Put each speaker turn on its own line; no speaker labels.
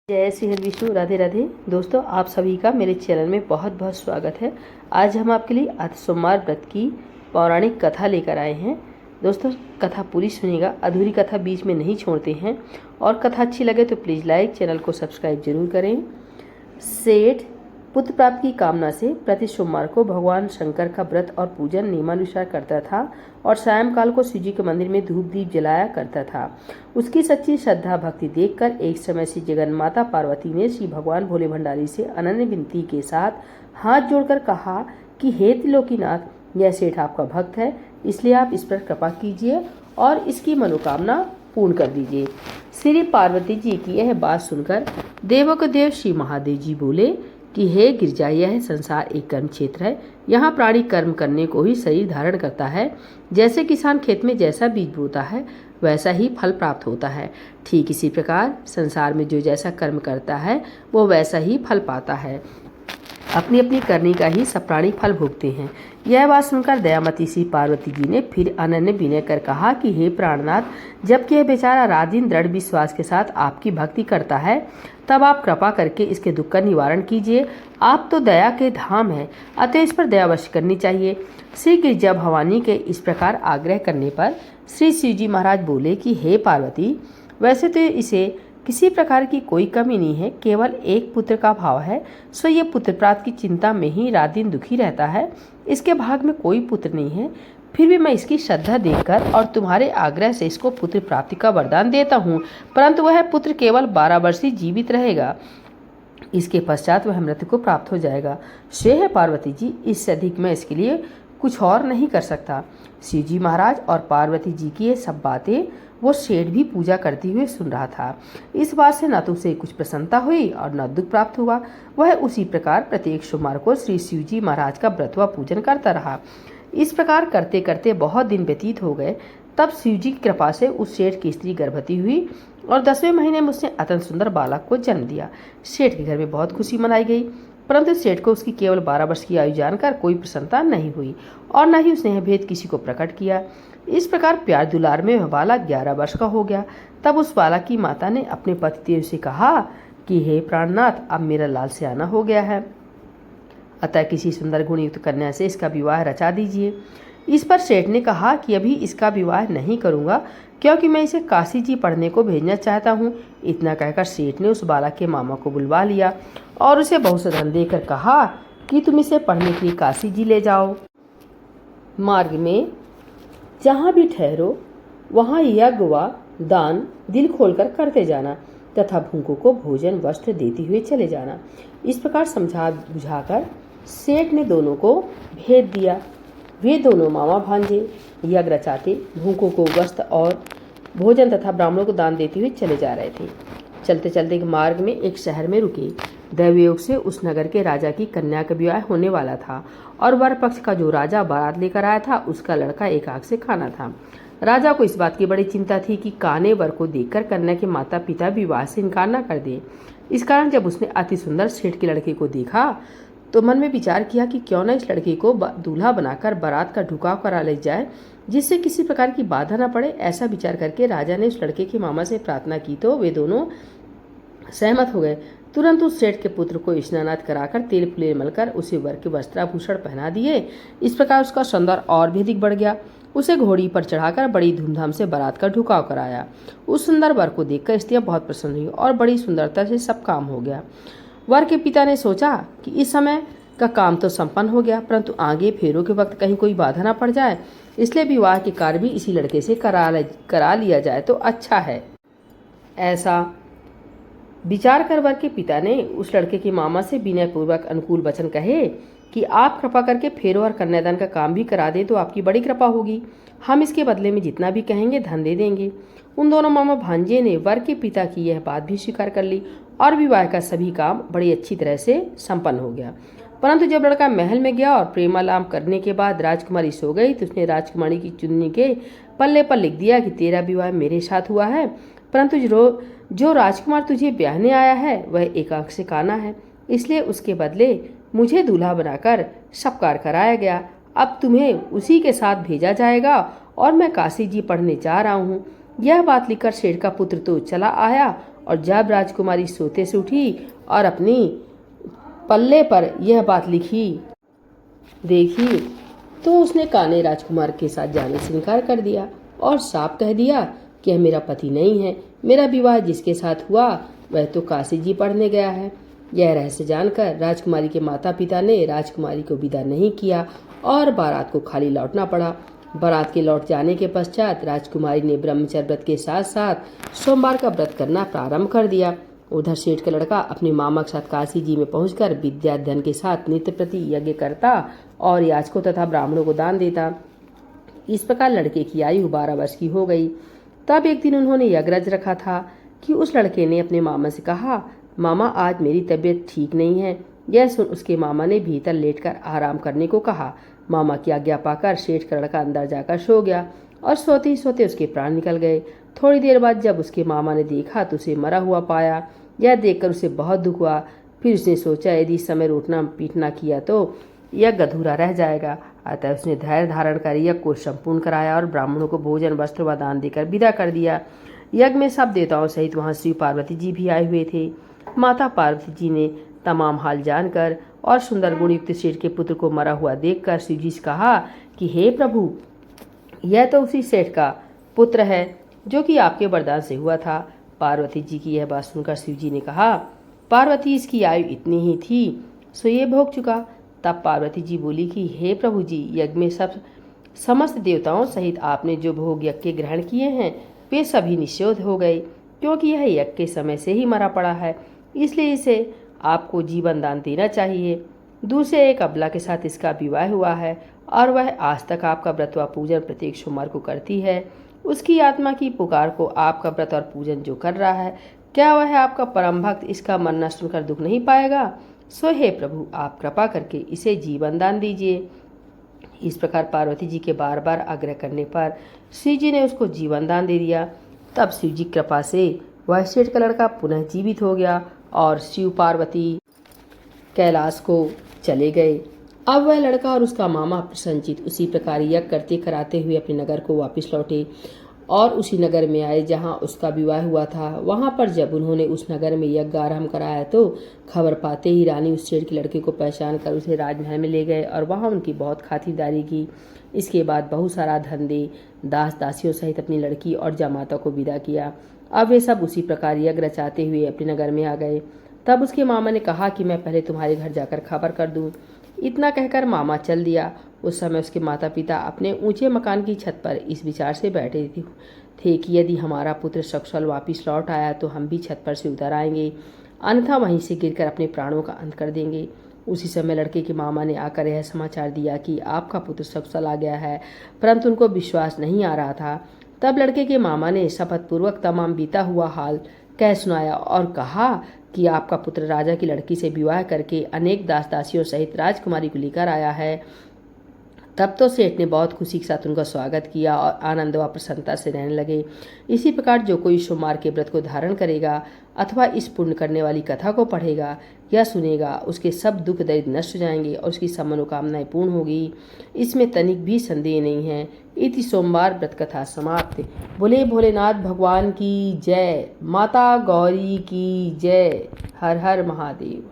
जय श्री हरि विष्णु। राधे राधे दोस्तों, आप सभी का मेरे चैनल में बहुत बहुत स्वागत है। आज हम आपके लिए आदि सोमवार व्रत की पौराणिक कथा लेकर आए हैं। दोस्तों, कथा पूरी सुनिएगा, अधूरी कथा बीच में नहीं छोड़ते हैं। और कथा अच्छी लगे तो प्लीज़ लाइक, चैनल को सब्सक्राइब जरूर करें। सेठ पुत्र प्राप्ति की कामना से प्रति सोमवार को भगवान शंकर का व्रत और पूजन नियमानुसार करता था और सायंकाल को शिव जी के मंदिर में धूप दीप जलाया करता था। उसकी सच्ची श्रद्धा भक्ति देखकर एक समय से जगन माता पार्वती ने श्री भगवान भोले भंडारी से अनन्य विनती के साथ हाथ जोड़कर कहा कि हे त्रिलोकीनाथ, यह सेठ आपका भक्त है, इसलिए आप इस पर कृपा कीजिए और इसकी मनोकामना पूर्ण कर दीजिए। श्री पार्वती जी की यह बात सुनकर देवों के देव श्री महादेव जी बोले कि हे गिरजा, यह संसार एक कर्म क्षेत्र है। यहाँ प्राणी कर्म करने को ही शरीर धारण करता है। जैसे किसान खेत में जैसा बीज बोता है वैसा ही फल प्राप्त होता है, ठीक इसी प्रकार संसार में जो जैसा कर्म करता है वो वैसा ही फल पाता है। अपनी अपनी करनी का ही सब प्राणी फल भोगते हैं। यह बात सुनकर दयामती श्री पार्वती जी ने फिर अनन्य विनय कर कहा कि हे प्राणनाथ, जबकि यह बेचारा रात दिन दृढ़ विश्वास के साथ आपकी भक्ति करता है, तब आप कृपा करके इसके दुख का निवारण कीजिए। आप तो दया के धाम हैं, अतः इस पर दया अवश्य करनी चाहिए। श्री गिरजा भवानी के इस प्रकार आग्रह करने पर श्री शिव जी महाराज बोले कि हे पार्वती, वैसे तो इसे किसी प्रकार की कोई कमी नहीं है, केवल एक पुत्र का भाव है। सो ये पुत्र प्राप्त की चिंता में ही रात दिन दुखी रहता है। इसके भाग में कोई पुत्र नहीं है, फिर भी मैं इसकी श्रद्धा देखकर और तुम्हारे आग्रह से इसको पुत्र प्राप्ति का वरदान देता हूँ, परंतु वह पुत्र केवल 12 वर्ष ही जीवित रहेगा। इसके पश्चात वह मृत्यु को प्राप्त हो जाएगा। श्रेय है पार्वती जी, इससे अधिक मैं इसके लिए कुछ और नहीं कर सकता। शिव जी महाराज और पार्वती जी की ये सब बातें वो सेठ भी पूजा करते हुए सुन रहा था। इस बात से न तो उसे कुछ प्रसन्नता हुई और न दुख प्राप्त हुआ। वह उसी प्रकार प्रत्येक सोमवार को श्री शिव जी महाराज का व्रत व पूजन करता रहा। इस प्रकार करते करते बहुत दिन व्यतीत हो गए। तब शिव जी की कृपा से उस सेठ की स्त्री गर्भवती हुई और 10वें महीने में उसने अत्यंत सुंदर बालक को जन्म दिया। सेठ के घर में बहुत खुशी मनाई गई, परंतु सेठ को उसकी केवल 12 वर्ष की आयु जानकर कोई प्रसन्नता नहीं हुई और न ही उसने यह भेद किसी को प्रकट किया। इस प्रकार प्यार दुलार में वह बालक 11 वर्ष का हो गया। तब उस बालक की माता ने अपने पतिदेव से कहा कि हे प्राणनाथ, अब मेरा लाल सियाना हो गया है, अतः किसी सुंदर गुणयुक्त कन्या से इसका विवाह रचा दीजिए। इस पर सेठ ने कहा कि अभी इसका विवाह नहीं करूंगा, क्योंकि मैं इसे काशी जी पढ़ने को भेजना चाहता हूँ। इतना कहकर सेठ ने उस बालक के मामा को बुलवा लिया और उसे बहुत सा धन देकर कहा कि तुम इसे पढ़ने के लिए काशी जी ले जाओ। मार्ग में जहाँ भी ठहरो वहाँ यज्ञ व दान दिल खोलकर करते जाना तथा भूखों को भोजन वस्त्र देते हुए चले जाना। इस प्रकार समझा बुझाकर सेठ ने दोनों को भेद दिया। वे दोनों मामा भांजे यज्ञ रचाते, भूखों को वस्त्र और भोजन तथा ब्राह्मणों को दान देते हुए चले जा रहे थे। चलते चलते मार्ग में एक शहर में रुके। दैवयोग से उस नगर के राजा की कन्या का विवाह होने वाला था और वर पक्ष का जो राजा बारात लेकर आया था उसका लड़का एक आंख से काना था। राजा को इस बात की बड़ी चिंता थी कि काने वर को देखकर कन्या के माता पिता विवाह से इनकार न कर दे। इस कारण जब उसने अति सुंदर सेठ के लड़के को देखा तो मन में विचार किया कि क्यों न इस लड़के को दूल्हा बनाकर बारात का ढुकाव करा ले जाए, जिससे किसी प्रकार की बाधा न पड़े। ऐसा विचार करके राजा ने उस लड़के के मामा से प्रार्थना की तो वे दोनों सहमत हो गए। तुरंत उस सेठ के पुत्र को स्नानाद कराकर तेल फुले मलकर उसे वर के वस्त्राभूषण पहना दिए। इस प्रकार उसका सौंदर्य और भी अधिक बढ़ गया। उसे घोड़ी पर चढ़ाकर बड़ी धूमधाम से बारात का ढुकाव कराया। उस सुंदर वर को देखकर स्त्रियां बहुत प्रसन्न हुई और बड़ी सुंदरता से सब काम हो गया। वर के पिता ने सोचा कि इस समय का काम तो संपन्न हो गया, परंतु आगे फेरों के वक्त कहीं कोई बाधा न पड़ जाए, इसलिए विवाह के कार्य भी इसी लड़के से करा लिया जाए तो अच्छा है। ऐसा विचार कर वर के पिता ने उस लड़के के मामा से विनय पूर्वक अनुकूल वचन कहे कि आप कृपा करके फेरों और कन्यादान का काम भी करा दें तो आपकी बड़ी कृपा होगी। हम इसके बदले में जितना भी कहेंगे धन दे देंगे। उन दोनों मामा भांजे ने वर के पिता की यह बात भी स्वीकार कर ली और विवाह का सभी काम बड़ी अच्छी तरह से संपन्न हो गया। परंतु जब लड़का महल में गया और प्रेमालाप करने के बाद राजकुमारी सो गई तो उसने राजकुमारी की चुन्नी के पल्ले पर लिख दिया कि तेरा विवाह मेरे साथ हुआ है, परंतु जो राजकुमार तुझे ब्याहने आया है वह एक आंख से काना है, इसलिए उसके बदले मुझे दूल्हा बनाकर सत्कार कराया गया। अब तुम्हें उसी के साथ भेजा जाएगा और मैं काशी जी पढ़ने जा रहा हूँ। यह बात लिखकर सेठ का पुत्र तो चला आया और जब राजकुमारी सोते से उठी और अपनी पल्ले पर यह बात लिखी देखी तो उसने कान्हे राजकुमार के साथ जाने से इनकार कर दिया और साफ कह दिया कि यह मेरा पति नहीं है। मेरा विवाह जिसके साथ हुआ वह तो काशी जी पढ़ने गया है। यह रहस्य जानकर राजकुमारी के माता पिता ने राजकुमारी को विदा नहीं किया और बारात को खाली लौटना पड़ा। बारात के लौट जाने के पश्चात राजकुमारी ने ब्रह्मचर्य व्रत के साथ साथ सोमवार का व्रत करना प्रारंभ कर दिया। उधर सेठ का लड़का अपने मामा के साथ काशी जी में पहुंचकर विद्या धन के साथ नित्य प्रति यज्ञ करता और याचकों तथा ब्राह्मणों को दान देता। इस प्रकार लड़के की आयु 12 वर्ष की हो गई। तब एक दिन उन्होंने यज्ञ रखा था कि उस लड़के ने अपने मामा से कहा, मामा आज मेरी तबीयत ठीक नहीं है। यह सुन उसके मामा ने भीतर लेटकर आराम करने को कहा। मामा की आज्ञा पाकर सेठ का लड़का अंदर जाकर सो गया और सोते ही सोते उसके प्राण निकल गए। थोड़ी देर बाद जब उसके मामा ने देखा तो उसे मरा हुआ पाया। यह देखकर उसे बहुत दुख हुआ। फिर उसने सोचा यदि इस समय रोटना पीटना किया तो यज्ञ अधूरा रह जाएगा। अतः उसने धैर्य धारण कर यज्ञ को संपूर्ण कराया और ब्राह्मणों को भोजन वस्त्र व दान देकर विदा कर दिया। यज्ञ में सब देवताओं सहित वहां शिव पार्वती जी भी आए हुए थे। माता पार्वती जी ने तमाम हाल जानकर और सुंदर गुण युक्त सेठ के पुत्र को मरा हुआ देखकर शिव जी से कहा कि हे प्रभु, यह तो उसी सेठ का पुत्र है जो कि आपके वरदान से हुआ था। पार्वती जी की यह बात सुनकर शिव जी ने कहा, पार्वती इसकी आयु इतनी ही थी सो ये भोग चुका। तब पार्वती जी बोली कि हे प्रभु जी, यज्ञ में समस्त देवताओं सहित आपने जो भोग यज्ञ के ग्रहण किए हैं वे सभी निषेध हो गए, क्योंकि यह यज्ञ के समय से ही मरा पड़ा है, इसलिए इसे आपको जीवन दान देना चाहिए। दूसरे एक अबला के साथ इसका विवाह हुआ है और वह आज तक आपका व्रत व पूजन प्रत्येक सोमवार को करती है। उसकी आत्मा की पुकार को आपका व्रत और पूजन जो कर रहा है, क्या वह आपका परम भक्त इसका मरना सुनकर दुख नहीं पाएगा? सो हे प्रभु, आप कृपा करके इसे जीवन दान दीजिए। इस प्रकार पार्वती जी के बार बार आग्रह करने पर शिव जी ने उसको जीवन दान दे दिया। तब शिव जी कृपा से वह सेठ का लड़का पुनः जीवित हो गया और शिव पार्वती कैलाश को चले गए। अब वह लड़का और उसका मामा प्रसन्नचित उसी प्रकार यज्ञ करते कराते हुए अपने नगर को वापस लौटे और उसी नगर में आए जहां उसका विवाह हुआ था। वहां पर जब उन्होंने उस नगर में यज्ञ आरंभ कराया तो खबर पाते ही रानी उस सेठ के लड़के को पहचान कर उसे राजमहल में ले गए और वहां उनकी बहुत खातिरदारी की। इसके बाद बहुत सारा धन दे दास दासियों सहित अपनी लड़की और जमाता को विदा किया। अब वे सब उसी प्रकार यज्ञ रचाते हुए अपने नगर में आ गए। तब उसके मामा ने कहा कि मैं पहले तुम्हारे घर जाकर खबर कर दूं। इतना कहकर मामा चल दिया। उस समय उसके माता पिता अपने ऊंचे मकान की छत पर इस विचार से बैठे थे कि यदि हमारा पुत्र सकुशल वापिस लौट आया तो हम भी छत पर से उतर आएंगे, अन्यथा वहीं से गिरकर अपने प्राणों का अंत कर देंगे। उसी समय लड़के के मामा ने आकर यह समाचार दिया कि आपका पुत्र सकुशल आ गया है, परंतु उनको विश्वास नहीं आ रहा था। तब लड़के के मामा ने शपथ पूर्वक तमाम बीता हुआ हाल कह सुनाया और कहा कि आपका पुत्र राजा की लड़की से विवाह करके अनेक दास दासियों सहित राजकुमारी को लेकर आया है। तब तो सेठ ने बहुत खुशी के साथ उनका स्वागत किया और आनंद व प्रसन्नता से रहने लगे। इसी प्रकार जो कोई सोमवार के व्रत को धारण करेगा अथवा इस पुण्य करने वाली कथा को पढ़ेगा या सुनेगा, उसके सब दुख दरिद्र नष्ट हो जाएंगे और उसकी सब मनोकामनाएं पूर्ण होगी। इसमें तनिक भी संदेह नहीं है। इति सोमवार व्रत कथा समाप्त। बोले भोलेनाथ भगवान की जय, माता गौरी की जय। हर हर महादेव।